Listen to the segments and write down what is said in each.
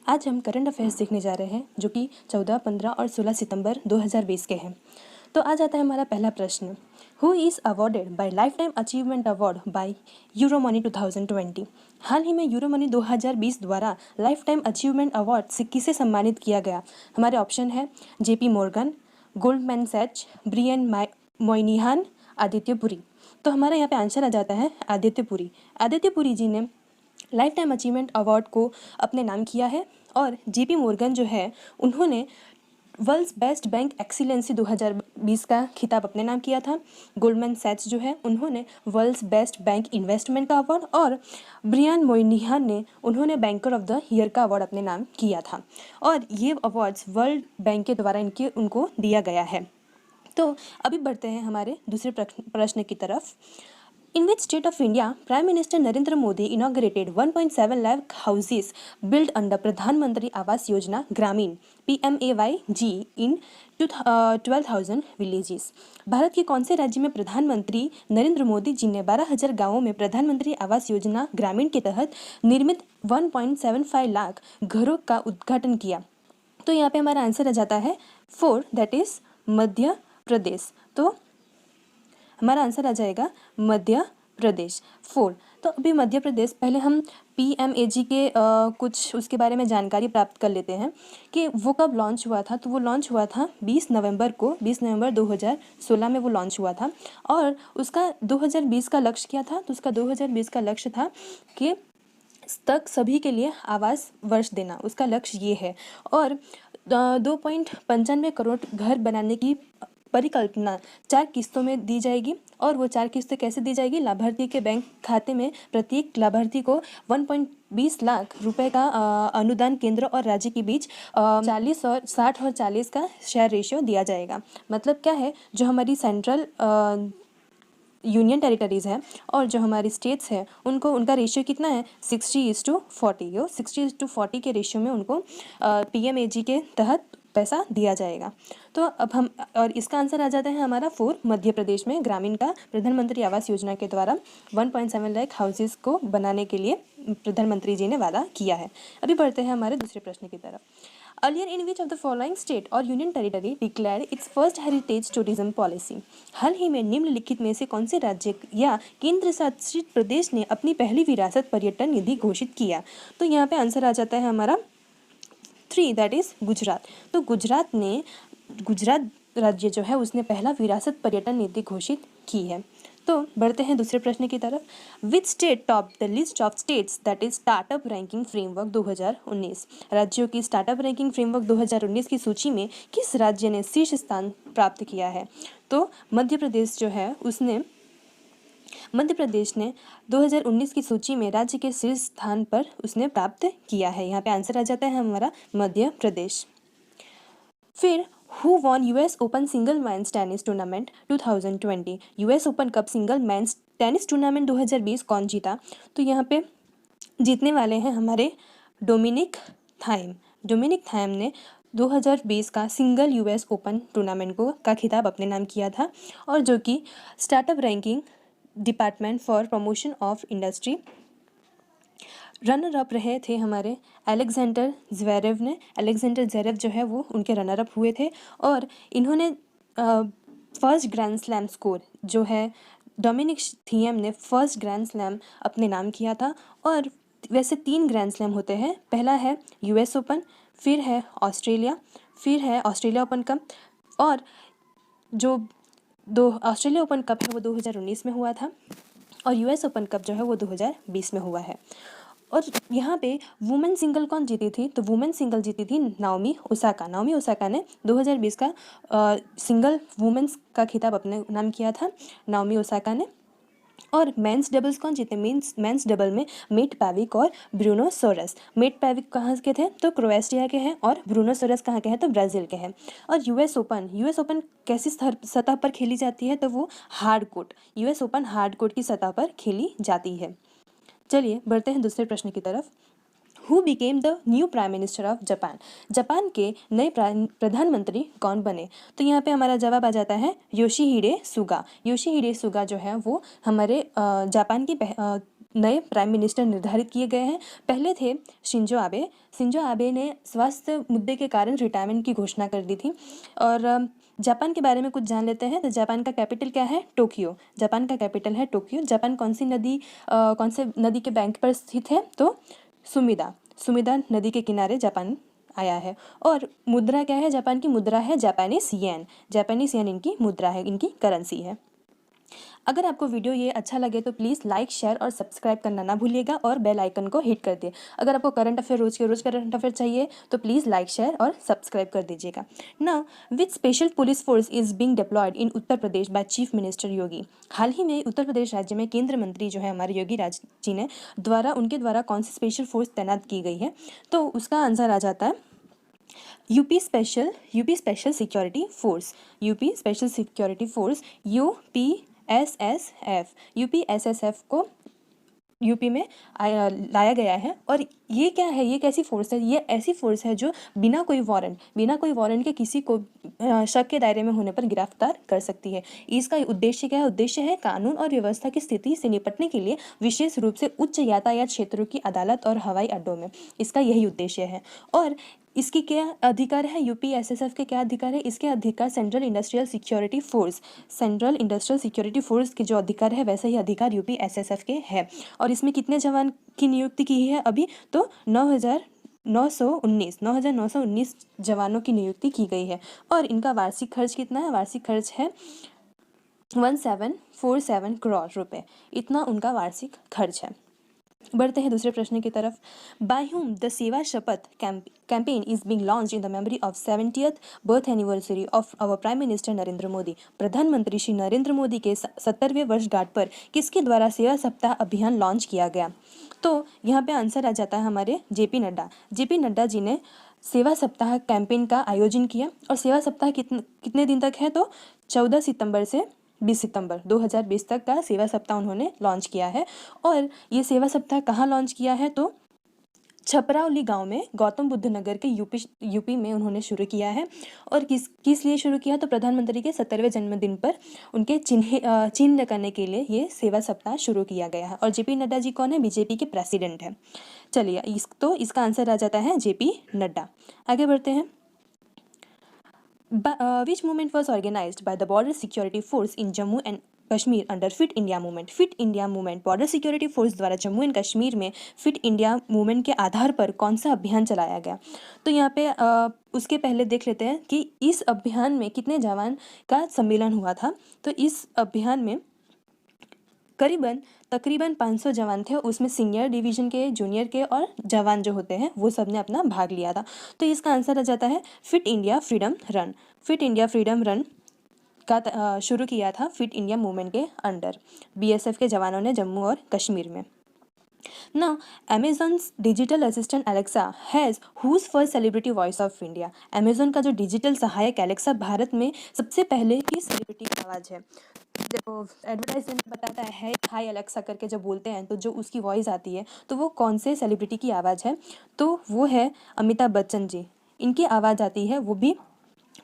आज हम current affairs देखने जा रहे हैं जो कि 14, 15 और 16 सितंबर 2020 के हैं। तो आ जाता है हमारा पहला प्रश्न, who is awarded bye life time achievement award bye Euromoney 2020। हाल ही में यूरोमनी 2020 द्वारा लाइफ टाइम अचीवमेंट अवार्ड से किसे सम्मानित किया गया। हमारे ऑप्शन है JP Morgan, Goldman Sachs, Brian Moynihan, Aditya Puri. तो हमारा यहाँ पे आंसर आ जाता है आदित्य पुरी। आदित्य पुरी जी ने लाइफ टाइम अचीवमेंट अवार्ड को अपने नाम किया है और जेपी मॉर्गन जो है उन्होंने वर्ल्ड्स बेस्ट बैंक एक्सीलेंसी 2020 का खिताब अपने नाम किया था। गोल्डमैन सैच्स जो है उन्होंने वर्ल्ड्स बेस्ट बैंक इन्वेस्टमेंट का अवार्ड और ब्रियन मोइनिहान ने उन्होंने बैंकर ऑफ द ईयर का अवार्ड अपने नाम किया था और ये अवार्ड्स वर्ल्ड बैंक के द्वारा उनको दिया गया है। तो अभी बढ़ते हैं हमारे दूसरे प्रश्न की तरफ। In which state of India, Prime Minister Narendra Modi inaugurated 1.7 lakh houses built under Pradhan Mantri Awas Yojana Gramin (PMAYG) in 12,000 villages? Bharat के कौन से राज्य में प्रधानमंत्री नरेंद्र मोदी जी ने 12,000 गांवों में प्रधानमंत्री आवास योजना ग्रामीण के तहत निर्मित 1.75 लाख घरों का उद्घाटन किया? तो यहाँ पे हमारा आंसर आ जाता है 4, दैट इज मध्य प्रदेश। तो हमारा आंसर आ जाएगा मध्य प्रदेश 4। तो अभी मध्य प्रदेश, पहले हम PMAG के कुछ उसके बारे में जानकारी प्राप्त कर लेते हैं कि वो कब लॉन्च हुआ था। तो वो लॉन्च हुआ था 20 नवंबर को, 20 नवंबर 2016 में वो लॉन्च हुआ था और उसका 2020 का लक्ष्य क्या था। तो उसका 2020 का लक्ष्य था कि तक सभी के लिए आवास वर्ष देना, उसका लक्ष्य ये है। और 2.95 करोड़ घर बनाने की परिकल्पना 4 किस्तों में दी जाएगी और वो 4 किस्तें कैसे दी जाएगी, लाभार्थी के बैंक खाते में प्रत्येक लाभार्थी को 1.20 लाख रुपए का अनुदान केंद्र और राज्य के बीच 40 और 60 और 40 का शेयर रेशियो दिया जाएगा। मतलब क्या है, जो हमारी सेंट्रल यूनियन टेरिटरीज़ है और जो हमारी स्टेट्स है उनको उनका रेशियो कितना है 60:40। यो 60:40 के रेशियो में उनको PMAG के तहत पैसा दिया जाएगा। तो अब हम, और इसका आंसर आ जाता है हमारा 4, मध्य प्रदेश में ग्रामीण का प्रधानमंत्री आवास योजना के द्वारा 1.7 लाख हाउसेस को बनाने के लिए प्रधानमंत्री जी ने वादा किया है। अभी बढ़ते हैं हमारे दूसरे प्रश्न की तरफ। Earlier, in which of the following state or union territory declared its first heritage tourism policy? हाल ही में निम्नलिखित में से कौन से राज्य या केंद्र शासित प्रदेश ने अपनी पहली विरासत पर्यटन निधि घोषित किया? तो यहाँ पे आंसर आ जाता है हमारा 3, दैट इज गुजरात। तो गुजरात राज्य जो है उसने पहला विरासत पर्यटन नीति घोषित की है। तो बढ़ते हैं दूसरे प्रश्न की तरफ। Which state top the list of states that is startup ranking framework 2019? राज्यों की स्टार्टअप रैंकिंग फ्रेमवर्क 2019 की सूची में किस राज्य ने शीर्ष स्थान प्राप्त किया है? तो मध्य प्रदेश जो है मध्य प्रदेश ने 2019 की सूची में राज्य के शीर्ष स्थान पर उसने प्राप्त किया है। यहाँ पे आंसर आ जाता है हमारा मध्य प्रदेश। फिर who won US open single men's tennis tournament 2020? US open cup single men's tennis tournament 2020 कौन जीता? तो यहाँ पे जीतने वाले हैं हमारे डोमिनिक थाइम ने 2020 का सिंगल US ओपन टूर्नामेंट का खिताब अपने नाम किया था और जो कि startup ranking department for promotion of industry runner up रहे थे हमारे अलेक्जेंडर ज़्वेरेव जो है वो उनके रनर अप हुए थे और इन्होंने फर्स्ट ग्रैंड स्लैम स्कोर जो है डोमिनिक थिएम ने फर्स्ट ग्रैंड स्लैम अपने नाम किया था। और वैसे 3 ग्रैंड स्लैम होते हैं, पहला है US ओपन, फिर है ऑस्ट्रेलिया ओपन कप और जो ऑस्ट्रेलिया ओपन कप है वो 2019 में हुआ था और US ओपन कप जो है वो 2020 में हुआ है। और यहाँ पे वुमेन सिंगल कौन जीती थी? तो वुमेन सिंगल जीती थी नाओमी ओसाका ने 2020 का सिंगल वुमेन्स का खिताब अपने नाम किया था नाओमी ओसाका ने। और मेंस डबल्स कौन जीते? मेंस डबल में मेट पैविक और ब्रूनो सोरस। मेट पैविक कहाँ के थे? तो क्रोएशिया के हैं और ब्रूनो सोरस कहाँ के हैं? तो ब्राज़ील के हैं। और US ओपन कैसी सतह पर खेली जाती है? तो वो US ओपन हार्ड कोर्ट की सतह पर खेली जाती है। चलिए बढ़ते हैं दूसरे प्रश्न की तरफ। Who became the new prime minister of Japan के नए प्रधानमंत्री कौन बने? तो यहाँ पे हमारा जवाब आ जाता है योशिहिडे सुगा जो है वो हमारे जापान की नए प्राइम मिनिस्टर निर्धारित किए गए हैं। पहले थे शिंजो आबे। शिंजो आबे ने स्वास्थ्य मुद्दे के कारण रिटायरमेंट की घोषणा कर दी थी। और जापान के बारे में कुछ जान लेते हैं। तो जापान का कैपिटल क्या है? टोक्यो। जापान का कैपिटल है टोक्यो। जापान कौन से नदी के बैंक पर स्थित है? तो सुमिदा नदी के किनारे जापान आया है। और मुद्रा क्या है? जापान की मुद्रा है जापानीज येन। जापानीज येन इनकी मुद्रा है, इनकी करेंसी है। अगर आपको वीडियो ये अच्छा लगे तो प्लीज़ लाइक, शेयर और सब्सक्राइब करना ना भूलिएगा और बेल आइकन को हिट कर दिए। अगर आपको करंट अफेयर रोज के रोज करंट अफेयर चाहिए तो प्लीज़ लाइक, शेयर और सब्सक्राइब कर दीजिएगा। Now, which special police force is being deployed in Uttar Pradesh by chief minister Yogi? हाल ही में उत्तर प्रदेश राज्य में केंद्र मंत्री जो है हमारे योगी राज जी ने उनके द्वारा कौन सी स्पेशल फोर्स तैनात की गई है? तो उसका आंसर आ जाता है UP special security force. UP special security force UPSSF को यूपी में लाया गया है। और ये क्या है? ये कैसी फोर्स है? ये ऐसी फोर्स है जो बिना कोई वारंट के किसी को शक के दायरे में होने पर गिरफ्तार कर सकती है। इसका उद्देश्य क्या है? उद्देश्य है कानून और व्यवस्था की स्थिति से निपटने के लिए विशेष रूप से उच्च यातायात क्षेत्रों की अदालत और हवाई अड्डों में। इसका यही उद्देश्य है। और इसकी क्या अधिकार है? यूपीएसएसएफ के क्या अधिकार है? इसके अधिकार सेंट्रल इंडस्ट्रियल सिक्योरिटी फोर्स के जो अधिकार है वैसे ही अधिकार यूपीएसएसएफ के है। और इसमें कितने जवान की नियुक्ति की है अभी? तो 9,919 जवानों की नियुक्ति की गई है। और इनका वार्षिक खर्च कितना है? वार्षिक खर्च है 1747 करोड़ रुपए। इतना उनका वार्षिक खर्च है। बढ़ते हैं दूसरे प्रश्न की तरफ। By whom the Seva Shapath campaign is being launched in the memory of 70th birth anniversary of our prime minister Narendra Modi. प्रधानमंत्री श्री नरेंद्र मोदी के 70वें वर्षगांठ पर किसके द्वारा सेवा सप्ताह अभियान लॉन्च किया गया? तो यहाँ पे आंसर आ जाता है हमारे जेपी नड्डा जी ने सेवा सप्ताह कैंपेन का आयोजन किया। और सेवा सप्ताह कितने दिन तक है? तो 14 सितंबर से 20 सितंबर 2020 तक का सेवा सप्ताह उन्होंने लॉन्च किया है। और ये सेवा सप्ताह कहाँ लॉन्च किया है? तो छपरावली गांव में गौतम बुद्ध नगर के यूपी में उन्होंने शुरू किया है। और किस लिए शुरू किया? तो प्रधानमंत्री के 70वें जन्मदिन पर उनके चिन्ह करने के लिए ये सेवा सप्ताह शुरू किया गया है। और जेपी नड्डा जी कौन है? बीजेपी के प्रेसिडेंट है। चलिए, इसका आंसर आ जाता है जेपी नड्डा। आगे बढ़ते हैं। Which movement was organized by the Border Security Force in Jammu and Kashmir under fit India movement? Fit India movement border security force द्वारा जम्मू एंड कश्मीर में फिट इंडिया मूवमेंट के आधार पर कौन सा अभियान चलाया गया? तो यहाँ पे उसके पहले देख लेते हैं कि इस अभियान में कितने जवान का सम्मेलन हुआ था। तो इस अभियान में तकरीबन 500 जवान थे। उसमें सीनियर डिवीजन के, जूनियर के और जवान जो होते हैं वो सब ने अपना भाग लिया था। तो इसका आंसर आ जाता है fit India freedom run. Fit India freedom run का शुरू किया था फिट इंडिया मूवमेंट के अंडर बीएसएफ के जवानों ने जम्मू और कश्मीर में। Now, Amazon's digital assistant Alexa has whose first celebrity voice of India? Amazon का जो डिजिटल सहायक एलेक्सा भारत में सबसे पहले की सेलिब्रिटी की आवाज़ है। जब एडवर्टाइजमेंट बताता है हाय अलेक्सा करके जब बोलते हैं तो जो उसकी वॉइस आती है तो वो कौन से सेलिब्रिटी की आवाज़ है? तो वो है अमिताभ बच्चन जी। इनकी आवाज़ आती है। वो भी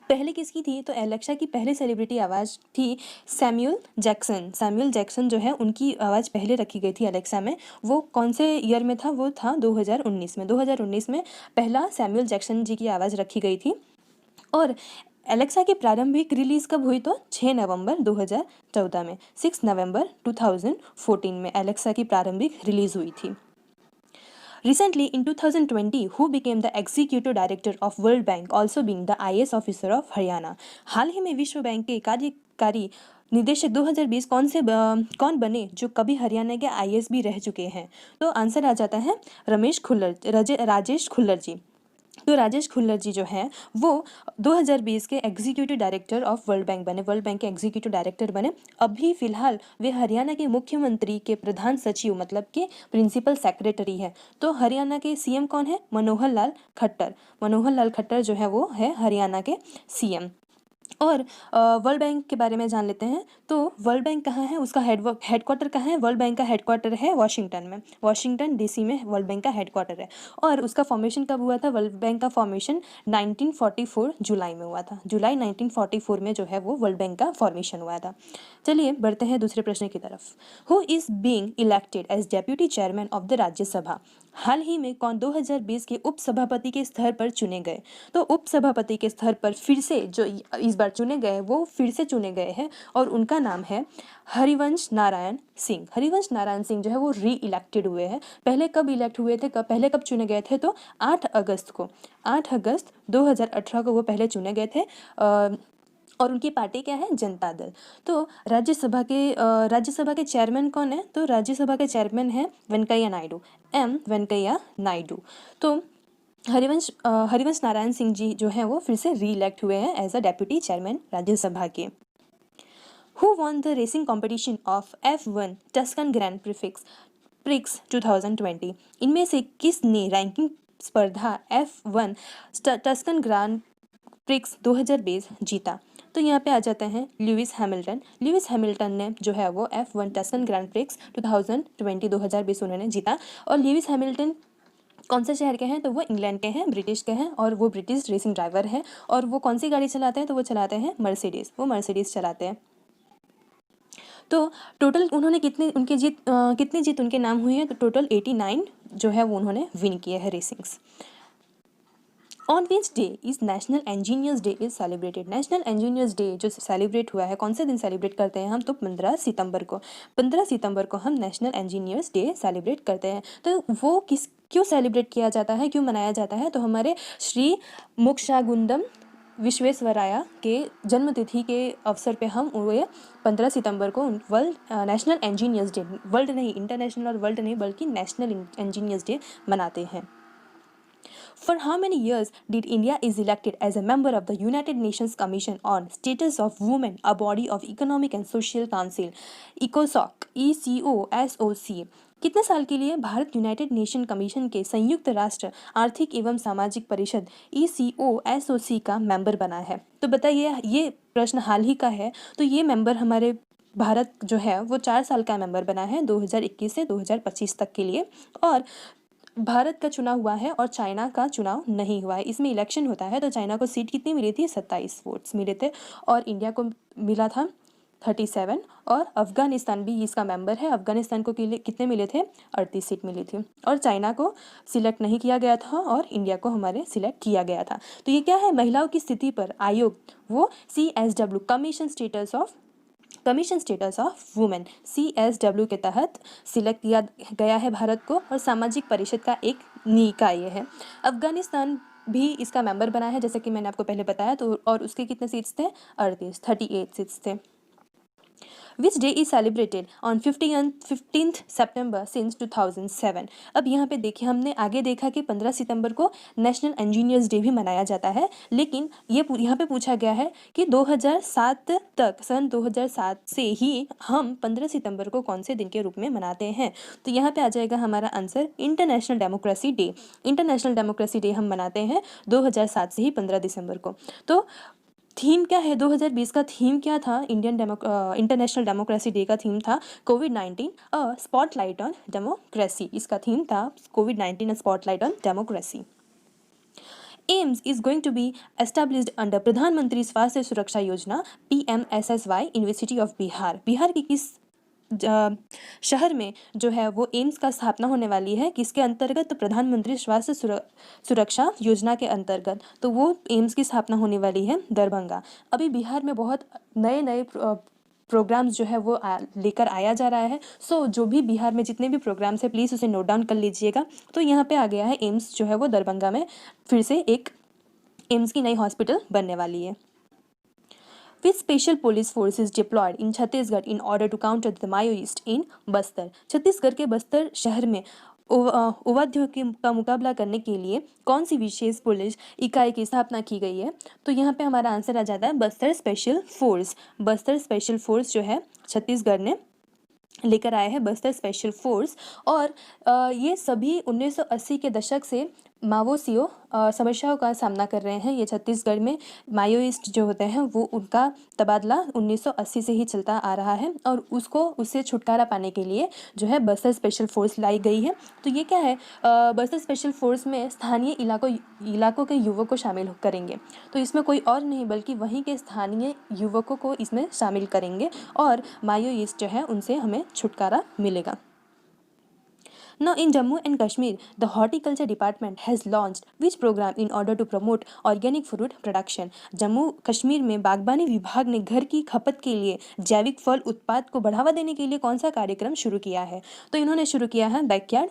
पहले किसकी थी? तो एलेक्सा की पहले सेलिब्रिटी आवाज़ थी सैमुअल जैक्सन जो है उनकी आवाज़ पहले रखी गई थी एलेक्सा में। वो कौन से ईयर में था? वो था 2019 में पहला सैमुअल जैक्सन जी की आवाज़ रखी गई थी। और एलेक्सा की प्रारंभिक रिलीज़ कब हुई? तो 6 नवंबर 2014 में। 6 नवंबर 2014 में एलेक्सा की प्रारंभिक रिलीज़ हुई थी। Recently, in 2020, who became the executive director of World Bank, also being the IAS officer of Haryana? हाल ही में विश्व बैंक के कार्यकारी निदेशक 2020 कौन बने जो कभी हरियाणा के IAS भी रह चुके हैं? तो आंसर आ जाता है राजेश खुल्लर जी। तो राजेश खुल्लर जी जो हैं वो 2020 के executive director of world bank बने। वर्ल्ड बैंक के एग्जीक्यूटिव डायरेक्टर बने। अभी फिलहाल वे हरियाणा के मुख्यमंत्री के प्रधान सचिव मतलब के प्रिंसिपल सेक्रेटरी है। तो हरियाणा के सीएम कौन है? मनोहर लाल खट्टर जो है वो है हरियाणा के सीएम। और वर्ल्ड बैंक के बारे में जान लेते हैं। तो वर्ल्ड बैंक कहाँ है, उसका हेडक्वार्टर कहाँ है? वर्ल्ड बैंक का हेडक्वार्टर है वाशिंगटन में, वाशिंगटन डीसी में वर्ल्ड बैंक का हेडक्वार्टर है। और उसका फॉर्मेशन कब हुआ था? वर्ल्ड बैंक का फॉर्मेशन 1944 जुलाई में हुआ था। जुलाई 1944 में जो है वो वर्ल्ड बैंक का फॉर्मेशन हुआ था। चलिए बढ़ते हैं दूसरे प्रश्न की तरफ। Who is being elected as deputy chairman of the Rajya Sabha? हाल ही में कौन 2020 के उपसभापति के स्तर पर चुने गए? तो उपसभापति के स्तर पर फिर से जो इस बार चुने गए वो फिर से चुने गए हैं और उनका नाम है हरिवंश नारायण सिंह। हरिवंश नारायण सिंह जो है वो री इलेक्टेड हुए हैं। पहले कब इलेक्ट हुए थे, पहले कब चुने गए थे? तो 8 अगस्त को, 8 अगस्त 2018 को वो पहले चुने गए थे। और उनकी पार्टी क्या है? जनता दल। तो राज्यसभा के चेयरमैन कौन है? तो राज्यसभा के चेयरमैन है वेंकैया नायडू, एम वेंकैया नायडू। तो हरिवंश नारायण सिंह जी जो हैं वो फिर से री इलेक्ट हुए हैं as a deputy chairman Rajya Sabha के। Who won the racing competition of F1 Tuscan grand prix 2020? इनमें से किसने रैंकिंग स्पर्धा F1 टस्कन ग्रैंड प्रिक्स 2020 जीता? तो यहाँ पे आ जाते हैं लुइस हैमिल्टन। लुइस हैमिल्टन ने जो है वो F1 टस्कन ग्रैंड प्रिक्स 2020 उन्होंने जीता। और लुइस हैमिल्टन कौन से शहर के हैं? तो वो इंग्लैंड के हैं, ब्रिटिश के हैं, और वो ब्रिटिश रेसिंग ड्राइवर हैं। और वो कौन सी गाड़ी चलाते हैं? तो वो चलाते हैं मर्सिडीज़, वो मर्सिडीज़ चलाते हैं। तो टोटल उन्होंने कितनी जीत उनके नाम हुई है? तो टोटल 89 जो है वो उन्होंने विन किए हैं racings. On which day is national engineers day is celebrated? National engineers day जो सेलिब्रेट हुआ है, कौन से दिन सेलिब्रेट करते हैं हम? तो 15 सितंबर को। 15 सितंबर को हम नेशनल इंजीनियर्स डे सेलिब्रेट करते हैं। तो वो क्यों सेलिब्रेट किया जाता है, क्यों मनाया जाता है? तो हमारे श्री मोक्षागुंडम विश्वेश्वराया के जन्म तिथि के अवसर पे हम वो 15 सितंबर को world national engineers day, world नहीं, इंटरनेशनल और वर्ल्ड नहीं, बल्कि नेशनल इंजीनियर्स डे मनाते हैं। For how many years did India is elected as a member of the United Nations Commission on Status of Women, a body of Economic and Social Council, ECOSOC, ECOSOC? कितने साल के लिए Bharat United nation commission के संयुक्त राष्ट्र आर्थिक एवं सामाजिक परिषद ECOSOC का मेंबर बना है? तो बताइए, ये प्रश्न हाल ही का है। तो ये मेंबर हमारे भारत जो है वो 4 साल का मेंबर बना है, 2021 से 2025 तक के लिए। और भारत का चुनाव हुआ है और चाइना का चुनाव नहीं हुआ है। इसमें इलेक्शन होता है। तो चाइना को सीट कितनी मिली थी? 27 वोट्स मिले थे और इंडिया को मिला था 37। और अफगानिस्तान भी इसका मेंबर है। अफगानिस्तान को कितने मिले थे? 38 सीट मिली थी। और चाइना को सिलेक्ट नहीं किया गया था और इंडिया को हमारे सिलेक्ट किया गया था। तो ये क्या है? महिलाओं की स्थिति पर आयोग, वो CSW commission status of women, CSW के तहत सिलेक्ट किया गया है भारत को। और सामाजिक परिषद का एक निकाय है। अफगानिस्तान भी इसका मेंबर बना है, जैसे कि मैंने आपको पहले बताया। तो और उसके कितने सीट्स थे? 38 सीट्स थे। विच day is celebrated on 15th September since 2007? अब यहाँ पे देखिए, हमने आगे देखा कि 15 सितंबर को नेशनल इंजीनियर्स डे भी मनाया जाता है, लेकिन ये यहाँ पे पूछा गया है कि 2007 तक, सन 2007 से ही हम 15 सितंबर को कौन से दिन के रूप में मनाते हैं? तो यहाँ पे आ जाएगा हमारा answer international democracy day. International democracy day हम मनाते हैं 2007 से ही 15 दिसंबर को। तो थीम क्या है? 2020 का थीम क्या था? इंटरनेशनल डेमोक्रेसी डे का थीम था कोविड-19 स्पॉटलाइट ऑन डेमोक्रेसी। इसका थीम था कोविड-19 spotlight on democracy. AIIMS is going to be established under Pradhan Mantri Swasthya Suraksha Yojana PMSSY university of Bihar. Bihar की किस शहर में जो है वो एम्स का स्थापना होने वाली है? किसके अंतर्गत? तो प्रधानमंत्री स्वास्थ्य सुरक्षा योजना के अंतर्गत। तो वो एम्स की स्थापना होने वाली है दरभंगा। अभी बिहार में बहुत नए नए प्रोग्राम्स जो है वो लेकर आया जा रहा है। सो जो भी बिहार में जितने भी प्रोग्राम्स है, प्लीज़ उसे नोट डाउन कर लीजिएगा। तो यहाँ पे आ गया है एम्स जो है वो दरभंगा में फिर से एक एम्स की नई हॉस्पिटल बनने वाली है। Which special police force is deployed in Chhattisgarh in order to counter the Maoist in Bastar? Chhattisgarh के बस्तर शहर में उग्रवादियों का मुकाबला करने के लिए कौन सी विशेष पुलिस इकाई की स्थापना की गई है? तो यहाँ पे हमारा आंसर आ जाता है Bastar special force. Bastar special force जो है छत्तीसगढ़ ने लेकर आए हैं, बस्तर स्पेशल फोर्स। और ये सभी 1980 के दशक से मावोसियो समस्याओं का सामना कर रहे हैं। ये छत्तीसगढ़ में माओइस्ट जो होते हैं वो उनका तबादला 1980 से ही चलता आ रहा है और उससे छुटकारा पाने के लिए जो है बस्तर स्पेशल फोर्स लाई गई है। तो ये क्या है, बस्तर स्पेशल फोर्स में स्थानीय इलाकों के युवकों को शामिल करेंगे। तो इसमें कोई और नहीं बल्कि वहीं के स्थानीय युवकों को इसमें शामिल करेंगे और माओइस्ट जो है उनसे हमें छुटकारा मिलेगा। Now, in Jammu and Kashmir, the Horticulture Department has launched which program in order to promote organic fruit production? Jammu Kashmir में बागबानी विभाग ने घर की खपत के लिए जैविक फल उत्पाद को बढ़ावा देने के लिए कौन सा कार्यक्रम शुरू किया है? तो इन्होंने शुरू किया है बैकयार्ड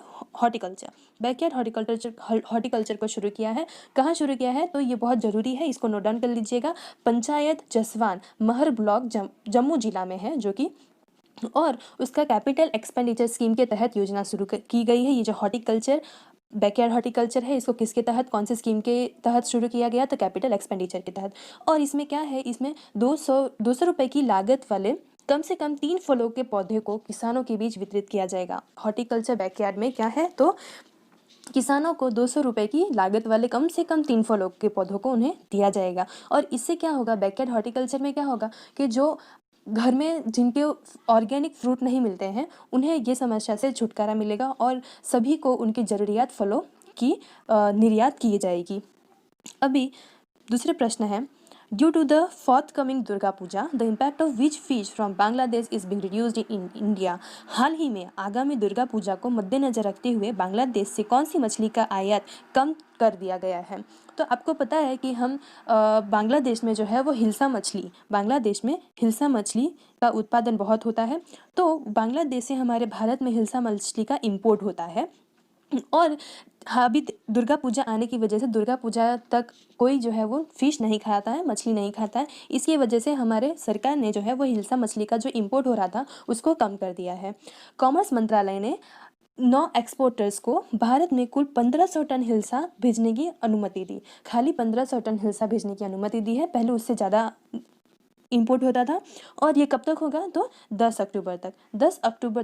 हॉर्टिकल्चर को शुरू किया है। कहाँ शुरू किया है? तो ये बहुत ज़रूरी है, इसको नोट डाउन कर लीजिएगा। पंचायत जसवान महर ब्लॉक जम्मू जिला में है जो कि, और उसका कैपिटल एक्सपेंडिचर स्कीम के तहत योजना शुरू की गई है। ये जो हॉर्टिकल्चर बैकयार्ड हॉर्टिकल्चर है इसको किसके तहत, कौन से स्कीम के तहत शुरू किया गया? तो कैपिटल एक्सपेंडिचर के तहत। और इसमें क्या है, इसमें 200 रुपये की लागत वाले कम से कम 3 फलों के पौधे को किसानों के बीच वितरित किया जाएगा। हॉर्टिकल्चर बैकयार्ड में क्या है, तो किसानों को 200 रुपये की लागत वाले कम से कम 3 फलों के पौधों को उन्हें दिया जाएगा। और इससे क्या होगा, बैकयार्ड हॉर्टिकल्चर में क्या होगा कि जो घर में जिनके ऑर्गेनिक फ्रूट नहीं मिलते हैं उन्हें ये समस्या से छुटकारा मिलेगा और सभी को उनकी ज़रूरियात फलों की निर्यात की जाएगी। अभी दूसरे प्रश्न है, due to the forthcoming Durga Puja the impact of which fish from Bangladesh is being reduced in India? हाल ही में आगामी दुर्गा पूजा को मद्देनजर रखते हुए बांग्लादेश से कौन सी मछली का आयात कम कर दिया गया है? तो आपको पता है कि हम बांग्लादेश में जो है वो बांग्लादेश में हिल्सा मछली का उत्पादन बहुत होता है। तो बांग्लादेश से हमारे भारत में हिल्सा मछली का इम्पोर्ट होता है। और अभी दुर्गा पूजा आने की वजह से दुर्गा पूजा तक कोई जो है वो फिश नहीं खाता है, मछली नहीं खाता है। इसकी वजह से हमारे सरकार ने जो है वो हिल्सा मछली का जो इम्पोर्ट हो रहा था उसको कम कर दिया है। कॉमर्स मंत्रालय ने 9 एक्सपोर्टर्स को भारत में कुल 1500 टन हिल्सा भेजने की अनुमति दी। खाली 1500 टन हिल्सा भेजने की अनुमति दी है, पहले उससे ज़्यादा इंपोर्ट होता था। और ये कब तक होगा, तो 10 अक्टूबर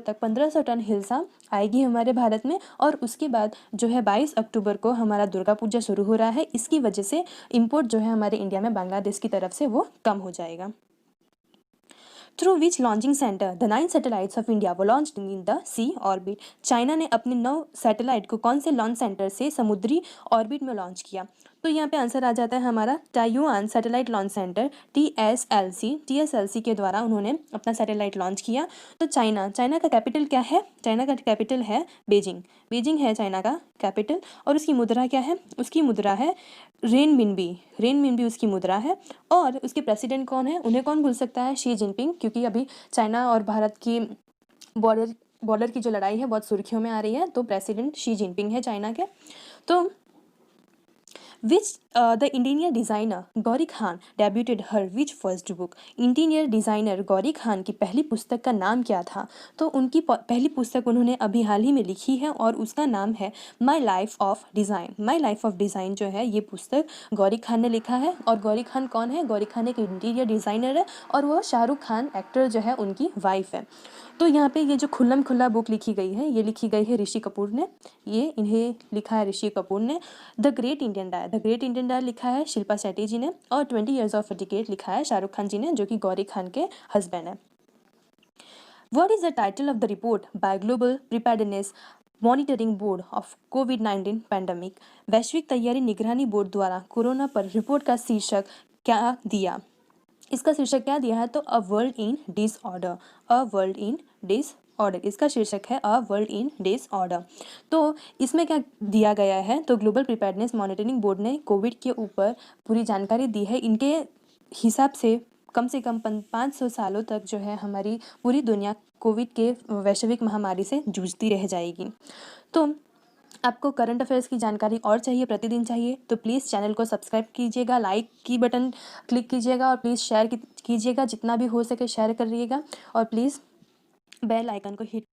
तक 1500 टन हिल्सा आएगी हमारे भारत में। और उसके बाद जो है 22 अक्टूबर को हमारा दुर्गा पूजा शुरू हो रहा है। इसकी वजह से इंपोर्ट जो है हमारे इंडिया में बांग्लादेश की तरफ से वो कम हो जाएगा। Through which launching centre the 9 satellites of India वो launched in the sea orbit? China ने अपने 9 सैटेलाइट को कौन से लॉन्च सेंटर से समुद्री ऑर्बिट में लॉन्च किया? तो यहाँ पे आंसर आ जाता है हमारा Taiyuan satellite launch centre TSLC के द्वारा उन्होंने अपना सैटेलाइट लॉन्च किया। तो चाइना का कैपिटल क्या है? चाइना का कैपिटल है बेजिंग है चाइना का कैपिटल। और उसकी मुद्रा क्या है? उसकी मुद्रा है रेनमिनबी उसकी मुद्रा है। और उसके प्रेसिडेंट कौन है? उन्हें कौन भूल सकता है? शी जिनपिंग, क्योंकि अभी चाइना और भारत की बॉर्डर की जो लड़ाई है बहुत सुर्खियों में आ रही है। तो प्रेसिडेंट शी जिनपिंग है चाइना के। तो the interior designer Gauri Khan debuted her which first book? Interior designer Gauri Khan की पहली पुस्तक का नाम क्या था? तो उनकी पहली पुस्तक उन्होंने अभी हाल ही में लिखी है और उसका नाम है माई लाइफ ऑफ डिज़ाइन जो है ये पुस्तक गौरी खान ने लिखा है। और गौरी खान कौन है? गौरी खान एक इंटीरियर डिज़ाइनर है और वह शाहरुख खान एक्टर जो है उनकी वाइफ है। तो यहाँ पे ये जो खुल्लम खुल्ला बुक लिखी गई है ये लिखी गई है ऋषि कपूर ने, इन्हें लिखा है ऋषि कपूर ने। द ग्रेट इंडियन डायर लिखा है शिल्पा शेट्टी जी ने। और 20 ईयर्स ऑफ डिकेड लिखा है शाहरुख खान जी ने, जो कि गौरी खान के हस्बैंड है। What is the title of the report by global preparedness monitoring board of covid pandemic? वैश्विक तैयारी निगरानी बोर्ड द्वारा कोरोना पर रिपोर्ट का शीर्षक क्या दिया? इसका शीर्षक क्या दिया है? तो अ वर्ल्ड इन डिसऑर्डर इसका शीर्षक है अ वर्ल्ड इन डिसऑर्डर। तो इसमें क्या दिया गया है? तो ग्लोबल प्रिपेयर्डनेस मॉनिटरिंग बोर्ड ने कोविड के ऊपर पूरी जानकारी दी है। इनके हिसाब से कम 500 सालों तक जो है हमारी पूरी दुनिया कोविड के वैश्विक महामारी से जूझती रह जाएगी। तो आपको करंट अफेयर्स की जानकारी और चाहिए, प्रतिदिन चाहिए, तो प्लीज़ चैनल को सब्सक्राइब कीजिएगा, लाइक की बटन क्लिक कीजिएगा और प्लीज़ शेयर कीजिएगा, जितना भी हो सके शेयर करिएगा और प्लीज़ बेल आइकन को हिट